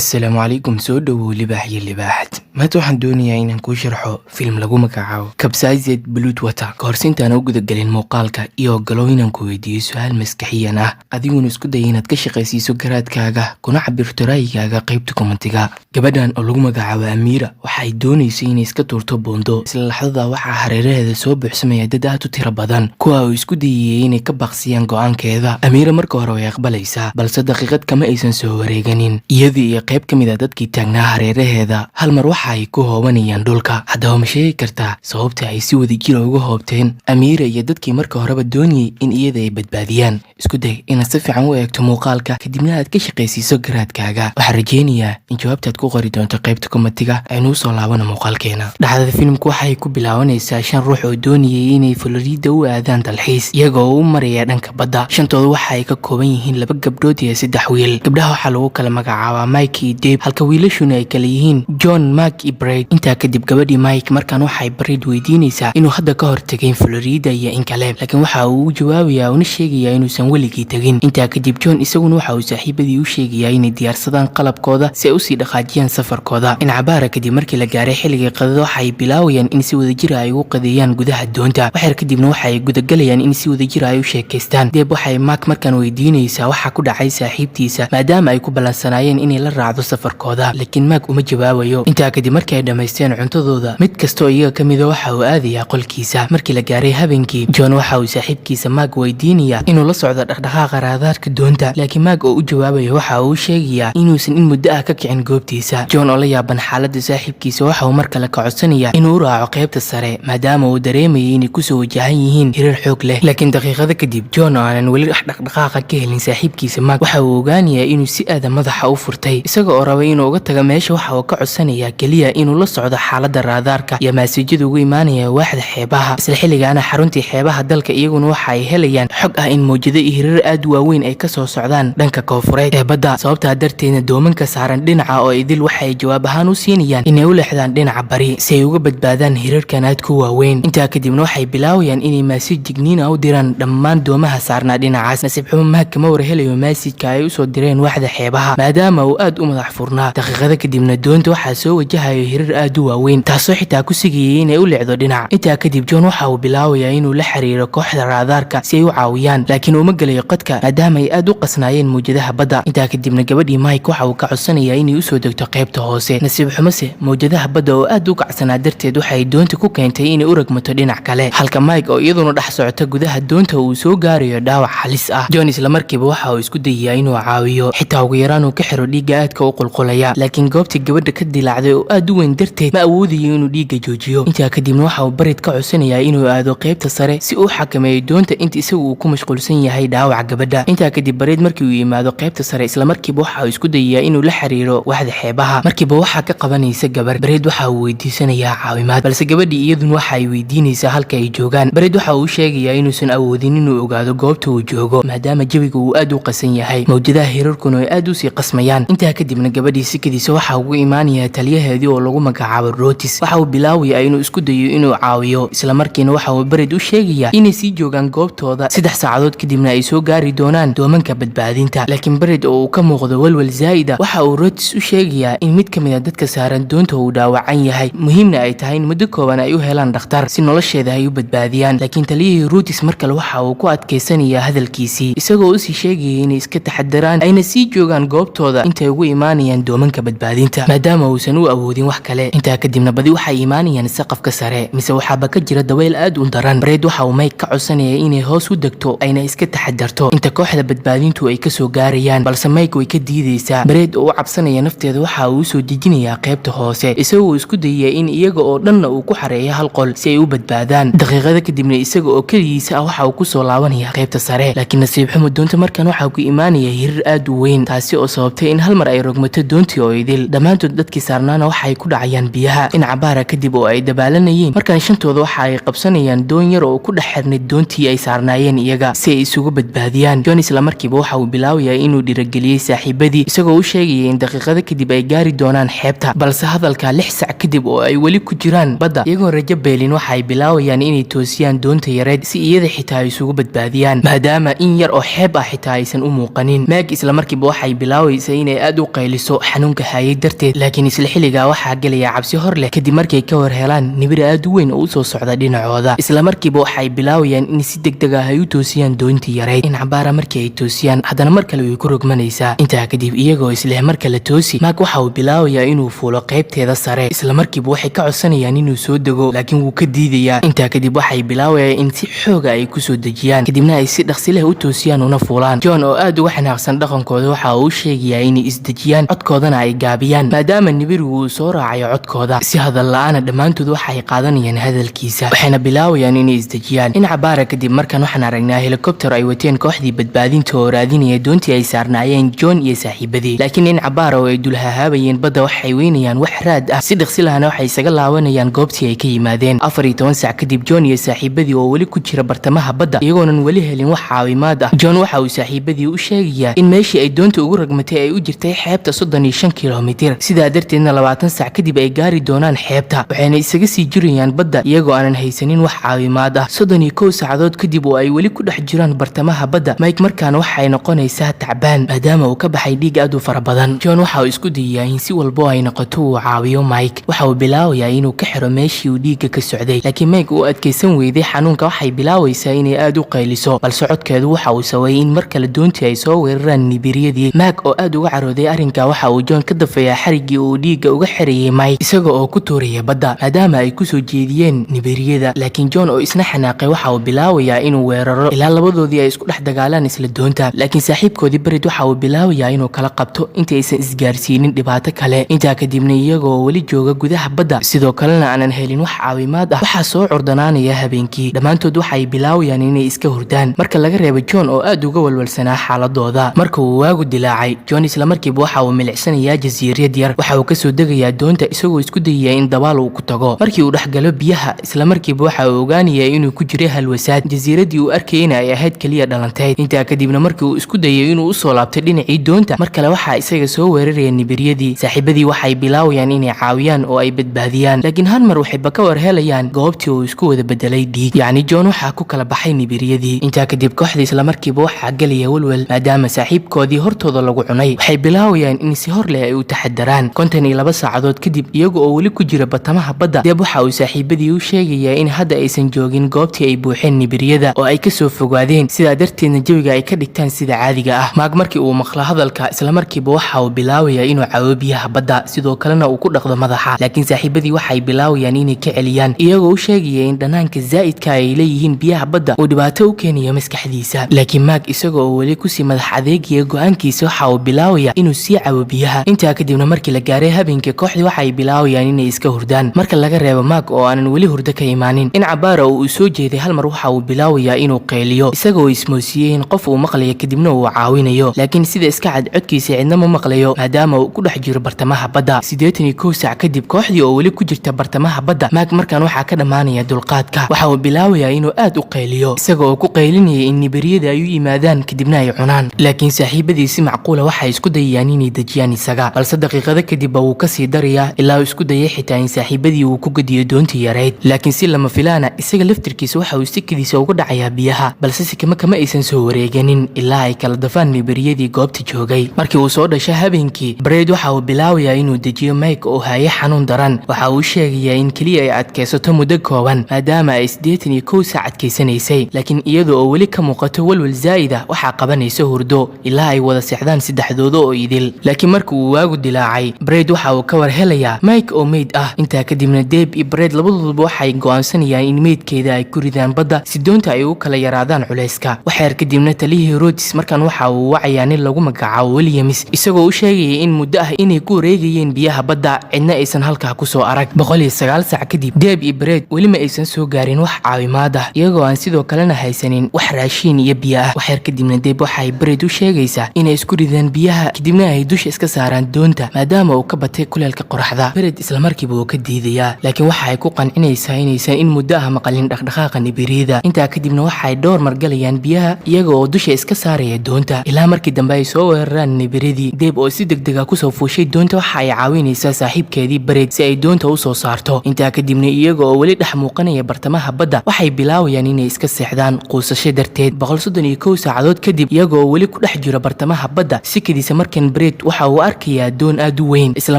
السلام عليكم سودو لباح يلباحت maanta waxaan doonayaa inaan kuu sharxo film lagu magacaabo Capsized Blood Water. Koorsinta aan u guda galin muuqaalka iyo galooyinan ku weydiiyo su'aal maskaxiyan ah adiguna isku day inaad ka shaqaysiiso garaadkaaga kuna cabirto raayigaaga qaybta commentiga. Gabadhan oo lagu magacaabo Amira waxay doonaysaa inay iska tuurto boondo. Isla laxdada waxaa hareeraheeda soo buuxsamaya dad aad u tiro badan kuwa oo isku dayay inay ka baqsiyaan go'aankeeda. Amira marka hore way aqbalaysaa balse daqiiqad kama aysan soo wareeganin iyadii iyo qayb kamid ah dadkii taagnaa hareeraheeda hal mar waxay ku hoobanayaan dhulka. Haddaba ma sheegi kartaa sababta ay si wadajir uga hoobteen Amira iyo dadkii marka horeba doonayay in iyada ay badbaadiyaan? Isku day inaad si fiican u eegto muuqaalka kadibna aad ka shaqaysiiso garaadkaaga. Waxaan rajaynayaa in jawaabtaad ku qori doonto qaybta commentiga aynu soo laabano muuqaalkeena. Dhacdada filimku waxay ku bilaabanaysaa 5 ruux oo doonayay inay Florida u aadaan dalxiis iyagoo u maraya dhanka badda. 5tooda waxay ka kooban yihiin 2 gabdhood iyo 3 wiil. Gabdhaha waxaa lagu kala magacaabaa Mike iyo Dave halka wiilashuna ay kala yihiin John, Mark iyo Brad. Intaa kadib gabadhii Mike markaan waxay Brad weydiinaysaa inuu hadda ka hor tagay Florida iyo in kale, laakiin waxa uu jawaabayaa una sheegayaa inuusan weligii tagin. Intaa kadib John isaguna waxa uu saaxiibadii u sheegayaa inay diyaarsadaan qalabkooda si ay u sii dhaqaajiyaan safarkooda. Cabaara kadib markii la gaaray xilligii qadada waxay bilaawayaan in si wadajir ay ugu qadeeyaan gudaha doonta. Waxay kadibna waxay gudagalayaan in si wadajir ay u sheekaystaan. Deb waxay Mark markaan weydiinaysaa waxa ku dhacay saaxiibtiisa maadaama ay ku balansanaayeen inay la raacdo safarkooda, laakiin Mark uma jawaabayo. Intaa kadib markii ay dhamaysteen cuntadooda mid kasto iyaga kamid ah waxa uu aadayaa qolkiisa. Markii la gaaray habeenkii John waxa uu saaxiibkiisa Mark weydiinayaa inuu la socdo dhaqdhaqaaqa raadaarka doonta, laakiin Mark oo u jawaabayo waxa uu sheegayaa inuusan in muddo ah ka kicin goobtiisa. John oo la yaaban xaaladda saaxiibkiisa waxa uu markale ka codsanayaa inuu raaco qaybta sare maadaama uu dareemayay inay ku soo wajahan yihiin hirar xoog leh. Laakiin daqiiqada kadib John oo aanan weli dhaqdhaqaaqa ka helin saaxiibkiisa Mark waxa uu ogaanayaa inuu si aad madaxa u furtay isaga oo rabay inuu uga tago meesha. Waxa uu ka codsanayaa kaliya inuu la socdo xaaladda raadaarka iyo maasajada ugu imaanaya waaxda xeebaha. Isla xilligaana xaruntii xeebaha dalka iyaguna waxa ay helayaan xog ah in mowjado iyo hirar aad u waaweyn ay ka soo socdaan dhanka koonfureed ee badda. Sababta darteedna doomanka saaran dhinaca oo idil waxay jawaab ahaan u siinayaan inay u leexdaan dhinaca bari si ay uga badbaadaan hirarkan aad ku waaweyn. Intaa kadibna waxay bilaawayaan inay maasaj digniin ah u diraan dhammaan doomaha saarnaa dhinacaas. Nasiib xumo Mark kama war helayo maasajka ay u soo direen waaxda xeebaha maadaama uu aad u madax furnaa. Daqiiqada kadibna doonta waxaa soo wajahayo hirar aad u waaweyn taasoo xitaa ku sigayay inay u leexdo dhinac. Intaa kadib John waxa uu bilaabayaa inuu la xiriiro kooxda raadaarka si ay u caawiyaan, laakiin uma galayo qadka maadaama ay aad u qasnaayeen mowjadaha badda. Intaa kadibna gabadhii Mike waxa uu ka codsanayaa inay u soo degto qaybta hoose. Nasiib xumose mowjadaha badda oo aad u kacsanaa darteed waxay doonta ku keentay inay u ragmato dhinac kale halka Mike oo iyaduna dhex socota gudaha doonta uu soo gaarayo dhaawac halis ah. John isla markiiba waxa uu isku dayayaa inuu caawiyo xitaa ugu yaraan uu ka xiro dhiigga aadka u qulqulaya, laakiin goobtii gabadha ka dilaacday oo aad u weyn darteed ma awoodayo inuu dhiigga joojiyo. Intaa kadibna waxa uu Brad ka codsanayaa inuu aado qaybta sare si uu xakameeyo doonta inta isagu uu ku mashquulsan yahay dhaawaca gabadha. Intaa kadib Brad markii uu yimaado qaybta sare isla markiiba waxa uu isku dayayaa inuu la xiriiro waaxda xeebaha. Markiiba waxa ka qabanaysa gabar. Brad waxa uu weydiisanayaa caawimaad balse gabadhii iyaduna waxa ay weydiinaysaa halka ay joogaan. Brad waxa uu sheegayaa inuusan awoodin inuu ogaado goobta uu joogo maadaama jawiga uu aad u qasan yahay mowjadaha hirarkuna ay aad u sii qasmayaan. Intaa kadibna gabadhii sikadiisa waxa ugu imaanaya taliyaheedii oo lagu magacaabo Rotis. Waxa uu bilaabayaa inuu isku dayo inuu caawiyo isla markiina waxa uu Brad u sheegayaa inay sii joogaan goobtooda 3 saacadood kadibna ay soo gaari doonaan doomanka badbaadinta. Laakiin Brad oo uu ka muuqdo walwal zaa'id ah waxa uu Rotis u sheegayaa in mid kamid ah dadka saaran doonta uu dhaawacan yahay muhiimna ay tahay in muddo kooban ay u helaan dhakhtar si nolosheeda ay u badbaadiyaan. Laakiin taliyihii Rotis markale waxa uu ku adkaysanayaa hadalkiisii isagoo u sii sheegaya inay iska taxadaraan ayna sii joogaan goobtooda intay ugu imaanayaan doomanka badbaadinta maadaama uusan u awoodin wax kale. Intaa kadibna badi waxay imaanayaan saqafka sare mise waxaaba ka jira daweyl aad u daran. Brad waxa uu Mike ka codsanayaa inay hoos u degto ayna iska taxadarto inta kooxda badbaadintu ay ka soo gaarayaan, balse Mike way ka diidaysaa. Brad oo u cabsanaya nafteeda waxa uu soo dejinayaa qaybta hoose isagoo isku dayaya in iyaga oo dhanna uu ku xareeyo hal qol si ay u badbaadaan. Daqiiqada kadibna isaga oo kaligiisa ah waxa uu ku soo laabanaya qaybta sare, laakiin nasiib xumo doonta markaan waxa ku imaanaya hirar aad u weyn taasi oo sababtay in hal mar ay rogmato doontii oo idil. Dhammaantood dadkii saarnaana waxa waxay ku dhacayaan biyaha. dhinaca baara kadib oo ay dabaalanayeen markaan shantooda waxa ay qabsanayaan doon yar oo ku dhex xirnay doontii ay saarnaayeen iyaga si ay isugu badbaadiyaan. John isla markiiba waxa uu bilaabayaa inuu dhiirigeliyay saaxiibadii isagoo u sheegaya in daqiiqado kadib ay gaari doonaan xeebta, balse hadalka 6 saac kadib oo ay weli ku jiraan badda iyagoo rajo beelin waxa ay bilaabayaan inay toosiyaan doonta yareed si iyada xitaa ay isugu badbaadiyaan maadaama in yar oo xeeb ah xitaa aysan u muuqanin. Meg isla markiiba waxay bilaabaysaa inay aad u qayliso xanuunka hayay darteed, laakiin isla xilligaa waxaa gelaya cabsi hor leh kadib markay ka war helaan nibir aad u weyn oo u soo socda dhinacooda. isla markiiba waxay bilaabayaan in si degdeg ah ay u toosiyaan doontii yareed. dhinaca baara markii ay toosiyaan haddana mar kale way ku rogmanaysaa. intaa kadib iyagoo isleh marka la toosi, Meg waxa uu bilaabayaa inuu fuulo qaybteeda sare. isla markiiba waxay ka codsanayaan inuu soo dego, laakiin wuu ka diidayaa. intaa kadib waxay bilaabayaan in si xooga ay ku soo dejiyaan kadibna ay si dhaqsi leh u toosiyaan una fuulaan. John oo aad uga xanaaqsan dhaqankooda waxa uu sheegayaa inay isdejiyaan codkoodana ay gaabiyaan maadaama nibirigu uu soo raacayo codkooda. si hadal la'aana dhammaantood waxay qaadanayaan hadalkiisa waxayna bilaabayaan inay isdejiyaan. dhinaca baara kadib markaan waxaan aragnaa helikobtar ay wateen kooxdii badbaadinta oo raadinaya doontii ay saarnaayeen John iyo saaxiibadii, laakiin dhinaca baara oo ay dulhahaabayeen badda waxay weynayaan wax raad ah. si dhaqsi lahana waxay isaga laabanayaan goobtii ay ka yimaadeen. 14 saac kadib John iyo saaxiibadii oo weli ku jira bartamaha badda iyagoonan weli helin wax caawimaad ah. John waxa uu saaxiibadii u sheegayaa in meeshii ay doonta ugu ragmatay ay u jirtay xeebta 35 kiiloomitir, sidaa darteedna 20 saac kadib ay gaari doonaan xeebta, waxayna isaga sii jirayaan badda iyagoo aanan haysanin wax caawimaad ah. 31 saacadood kadib oo ay weli ku dhex jiraan bartamaha badda, Mike markaan waxay noqonaysaa tacbaan maadaama uu ka baxay dhiig aad u fara badan. John waxa uu isku dayayaa in si walbo ay noqoto uu caawiyo Mike. waxa uu bilaabayaa inuu ka xiro meeshii uu dhiigga ka socday, laakiin Mike uu adkaysan weyday xanuunka waxay bilaabaysaa inay aad u qayliso, balse codkeedu waxa uu saway in mar kale doontii ay soo weeraraan nibiriyadii. Meg oo aad uga carooday arrinka waxa uu John ka dafayaa xariggii uu dhiigga uga xirayay Mike isaga oo ku tuuraya badda maadaama ay ku soo jeediyeen nibiriyada. laakiin John oo isna xanaaqay waxa uu bilaabayaa inuu weeraro ilaa labadoodii ay isku dhex dagaalaan isla doonta, laakiin saaxiibkoodii Barid waxa uu bilaabayaa inuu kala qabto inta aysan isgaarsiinin dhibaato kale. intaa kadibna iyagoo weli jooga gudaha badda sidoo kalena aanan helin wax caawimaad ah waxaa soo curdanaanaya habeenkii. dhammaantood waxay bilaabayaan inay iska hurdaan marka laga reebo John oo aad uga walwalsanaa xaaladooda. marka uu waagu dilaacay, John isla markiiba waxa uu milicsanayaa jasiirad yar. waxa uu ka soo degayaa doonta isagoo isku dayaya in dabaal uu ku tago. markii uu dhexgalo biyaha isla markiiba waxa uu ogaanayaa inuu ku jiray halwasaad jasiiradii uu arkayna ay ahayd kaliya dhalanteed. intaa kadibna markii uu isku dayay inuu u soo laabtay dhinacii doonta, mar kale waxaa isaga soo weeraraya nibiriyadii. saaxiibadii waxay bilaabayaan inay caawiyaan oo ay badbaadiyaan, laakiin hal mar waxayba ka war helayaan goobtii uu isku wada bedelay dhiig, yacni John waxaa ku kala baxay nibiriyadii. intaa kadib kooxdii isla markiiba waxaa gelaya walwal maadaama saaxiibkoodii hortooda lagu cunay. waxay bilaabayaan in si hor leh ay u taxadaraan. 52 saacadood kadib iyaga oo weli ku jira batamaha badda, Deb waxa uu saaxiibadii u sheegayaa in hadda aysan joogin goobtii ay buuxeen nibiriyada oo ay ka soo fogaadeen, sidaa darteedna jawiga ay ka dhigtaan sida caadiga ah. Meg markii uu maqlo hadalka isla markiiba waxa uu bilaabayaa inuu caawiyo biyaha badda sidoo kalena uu ku dhaqdo madaxa, laakiin saaxiibadii waxay bilaabayaan inay ka celiyaan iyagoo u sheegaya in dhanaanka zaa'idka ay leeyihiin biyaha badda uu dhibaato u keenayo maskaxdiisa. laakiin Meg isagoo oo weli kusii madax adeegaya go'aankiisa waxa uu bilaabayaa inuu sii caawiyo biyaha. intaa kadibna markii la gaaray habeenkii kooxdii waxay bilaabayaan inay iska hurdaan marka laga reebo Meg oo aanan weli hurdo ka imaanin. dhinaca baara oo uu soo jeeday hal mar waxa uu bilaabayaa inuu qayliyo isagoo ismoosiyay in qof uu maqlayo kadibna uu caawinayo, laakiin sida iska cad codkiisa cidna ma maqlayo maadaama uu ku dhex jiro bartamaha badda. 81 saac kadib kooxdii oo weli ku jirta bartamaha badda, Meg markaan waxaa ka dhamaanaya dulqaadka. waxa uu bilaabayaa inuu aad u qayliyo isaga oo ku qaylinaya in nibiriyada ay u yimaadaan kadibna ay cunaan, laakiin saaxiibadii si macquula waxay isku dayayaan inay dejiyaan isaga, balse daqiiqado kadib uu ka sii darayaa ilaa uu isku dayay xitaa in saaxiibadii uu ku gadiyo doontii yareyd. laakiin si lama filaana isaga laftirkiisa waxa uu sikadiisa uga dhacayaa biyaha, balse si kama aysan soo wareeganin ilaa ay kala dafaan nibiriyadii goobta joogay. markii uu soo dhashay habeenkii, Barid waxa uu bilaabayaa inuu dejiyo Mike oo haya xanuun daran. waxa uu sheegayaa in kaliya ay adkaysato muddo kooban maadaama ay 81 saac adkaysanaysay, laakiin iyada oo weli ka muuqato walwal zaa'id ah waxaa qabanaysa hurdo ilaa ay wada seexdaan saddexdooda oo idil. laakiin markii uu waagu dilaacay, Barid waxa uu ka war helayaa Mike oo meyd ah. intaa kadibna Deb iyo Barid labadooduba waxay go'aansanayaan in meydkeeda ay ku ridaan badda si doonta ay ugu kala yaraadaan culayska. waxyar kadibna taliyihii Rhodes markaan waxa uu wacayaa nin lagu magacaabo Williams isagoo u sheegaya in muddo ah inay ku wareegayeen biyaha badda cidna aysan halkaa ku soo arag. 109 saac kadib, Deb iyo Barid weli ma aysan soo gaarin wax caawimaad ah iyagoo aan sidoo kalena haysanin wax raashin iyo biyo ah. waxyar kadibna Deb waxay Barid u sheegaysaa inay isku ridaan biyaha kadibna ay dusha iska saaraan doonta maadaama uu ka batay kuleelka qoraxda. Bered isla markiiba uu ka diidayaa, laakiin waxa ay ku qancinaysaa inaysan in muddo ah maqalin dhaqdhaqaaqa nibirida. Intaa kadibna waxa ay dhowr mar galayaan biyaha iyaga oo dusha iska saaraya doonta, ilaa markii dambe ay soo weeraraan nibiridii. Deeb oo si degdeg ah kusoo fuushay doonta waxa ay caawinaysaa saaxiibkeedii Bered si ay doonta u soo saarto. Intaa kadibna iyaga oo weli dhex muuqanaya bartamaha badda waxay bilaawayaan inay iska seexdaan quusasho darteed. 131 saacadood kadib iyaga oo weli ku dhex jira bartamaha badda, sikadiisa markan Bered waxa uu arkayaa doon aad u weyn. Isla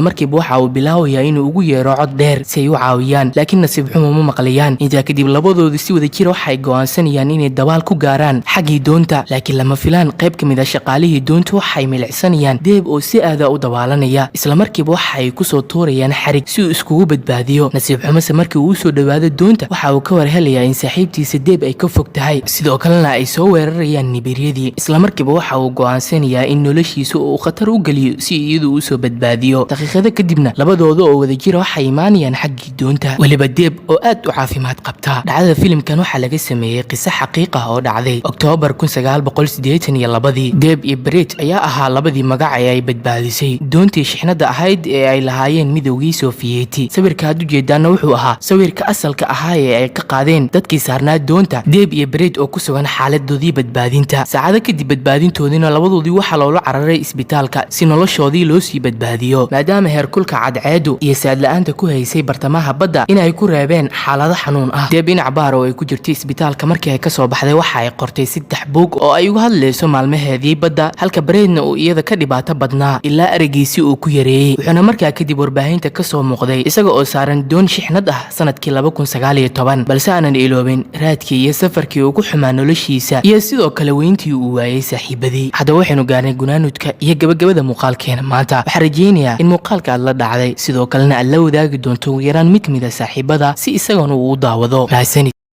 markiiba waxa uu bilaabayaa inuu ugu yeero cod dheer si ay u caawiyaan, laakiin nasiib xumo ma maqlayaan. Intaa kadib labadoodu si wada jir waxay go'aansanayaan inay dabaal ku gaaraan xaggii doonta, laakiin lama filaan qayb ka mid ah shaqaalihii doonta waxay milicsanayaan Deeb oo si aad u dabaalanaya. Isla markiiba waxa ay ku soo tuurayaan xarig si uu iskugu badbaadiyo. Nasiib xumo markii uu soo dhawaado doonta waxa uu ka war helayaa in saaxiibtiisa Deeb ay ka fog tahay, sidoo kalena ay soo weerarayaan nibiryadii. Isla markiiba waxa uu go'aansanayaa in noloshiisa uu khatar u geliyo si iyadu u soo badbaadiyo. Daqiiqado kadibna labadooda oo wada jira waxay imaanayaan xaggii doonta, waliba Deeb oo aad u caafimaad qabta. dhacdada filimkan waxa laga sameeyay qiso xaqiiq ah oo dhacday Oktoobar 1982. Deeb iyo Bered ayaa ahaa labadii magac ee ay badbaadisay doontii shixnada ahayd ee ay lahaayeen midowgii Sofiyeeti. sawirka aad u jeedaana wuxuu ahaa sawirka asalka ahaa ee ay ka qaadeen dadkii saarnaa doonta, Deeb iyo Bered oo ku sugan xaaladoodii badbaadinta. saacado kadib badbaadintoodina labadoodii waxa loola cararay isbitaalka si noloshoodii loo sii badbaadiyo, maadaama heerkulka cadceedu iyo saadla'aanta ku haysay bartamaha badda in ay ku reebeen xaalado xanuun ah. Deeb dhinac baar oo ay ku jirtay isbitaalka markii ay ka soo baxday waxa ay qortay 3 buug oo ay uga hadlayso maalmaheedii badda, halka Beredna uu iyada ka dhibaato badnaa ilaa aragiisii uu ku yareeyay. wuxuuna markaa kadib warbaahinta ka soo muuqday isaga oo saaran doon shixnad ah sanadkii 2019, balse aanan iloobin raadkii iyo safarkii uu ku xumaa noloshiisa iyo sidoo kale weyntii uu waayay saaxiibadii. haddaba waxaynu gaarnay gunaanudka iyo gabagabada muuqaalkeena maanta. waxaan rajaynayaa in muuqaalka aad la dhacday, sidoo kalena aad la wadaagi doonto ugu yaraan mid ka mid ah saaxiibada si isagana uu u daawado. mahadsanid.